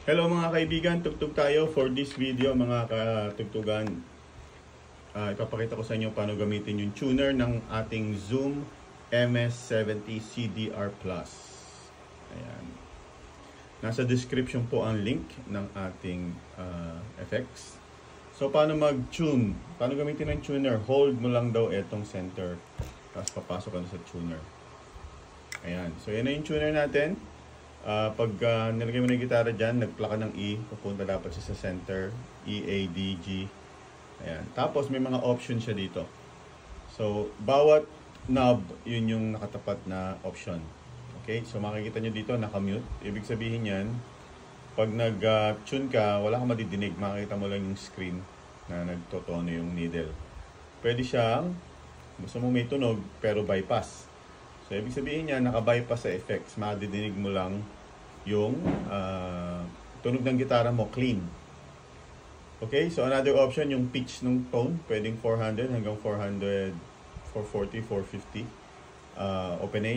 Hello mga kaibigan, tugtog tayo for this video mga katugtugan. Ipapakita ko sa inyo paano gamitin yung tuner ng ating Zoom MS70 CDR Plus. Ayan. Nasa description po ang link ng ating effects. So paano mag-tune? Paano gamitin ng tuner? Hold mo lang daw itong center. Tapos papasok ka sa tuner. Ayan. So yan na yung tuner natin. Pag nilagay mo na yung gitara dyan, nag-pluck ka ng E, pupunta dapat siya sa center, E, A, D, G. Ayan. Tapos may mga options siya dito. So, bawat knob, yun yung nakatapat na option. Okay? So, makikita nyo dito, naka-mute. Ibig sabihin yan, pag nag-tune ka, wala kang madidinig. Makikita mo lang yung screen na nagtotono yung needle. Pwede siyang, gusto mo may tunog, pero bypass. So, ibig sabihin niya, naka-bypass sa effects. Madidinig mo lang yung tunog ng gitara mo clean. Okay, so another option, yung pitch ng tone. Pwedeng 400 hanggang 400, 440, 450. Open A.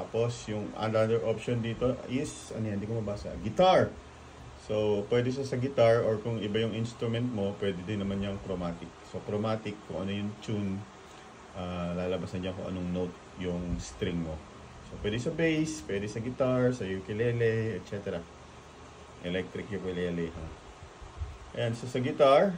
Tapos, yung another option dito is, ano yan, hindi ko mabasa, guitar. So, pwede siya sa guitar or kung iba yung instrument mo, pwede din naman yung chromatic. So, chromatic, kung ano yung tune, lalabas na dyan kung anong note yung string mo. So, pwede sa bass, pwede sa guitar, sa ukulele, etc. Electric ukulele. Ayan, so sa guitar,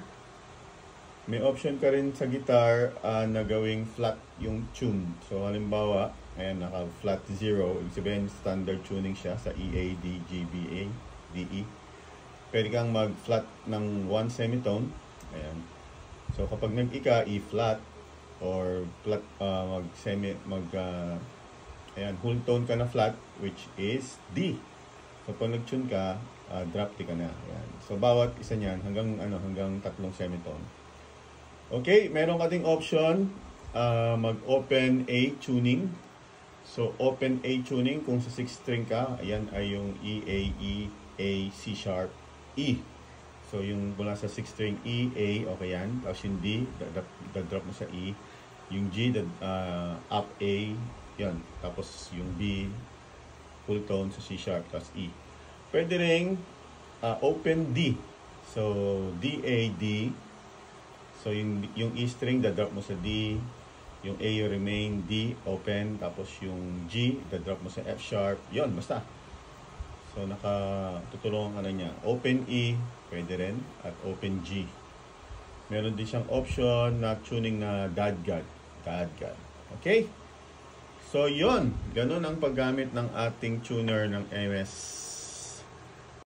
may option ka rin sa guitar na gawing flat yung tune. So, halimbawa, ayan, naka-flat 0. Ibig sabihin, standard tuning siya sa E, A, D, G, B, A, D, E. Pwede kang mag-flat ng 1 semitone. Ayan. So, kapag nag-ika, E-flat, or flat, ayan, whole tone ka na flat, which is D. So, pag nag-tune ka, drop D ka na. Ayan. So, bawat isa niyan, hanggang 3 semitone. Okay, meron ka ding option, mag-open A tuning. So, open A tuning, kung sa 6 string ka, ayan ay yung E, A, E, A, C sharp, E. So, yung mula sa 6 string E, A, okay yan. Tapos yung D, drop mo sa E. Yung G, up A, yan. Tapos yung B, full tone sa C sharp, tapos E. Pwede rin open D. So, D, A, D. So, yung E string, drop mo sa D. Yung A, remain, D, open. Tapos yung G, drop mo sa F sharp. Yon, basta. So, tutulungan ka na niya. Open E, pwede rin. At open G. Meron din siyang option na tuning na dadgad. Okay? So, yon. Ganun ang paggamit ng ating tuner ng MS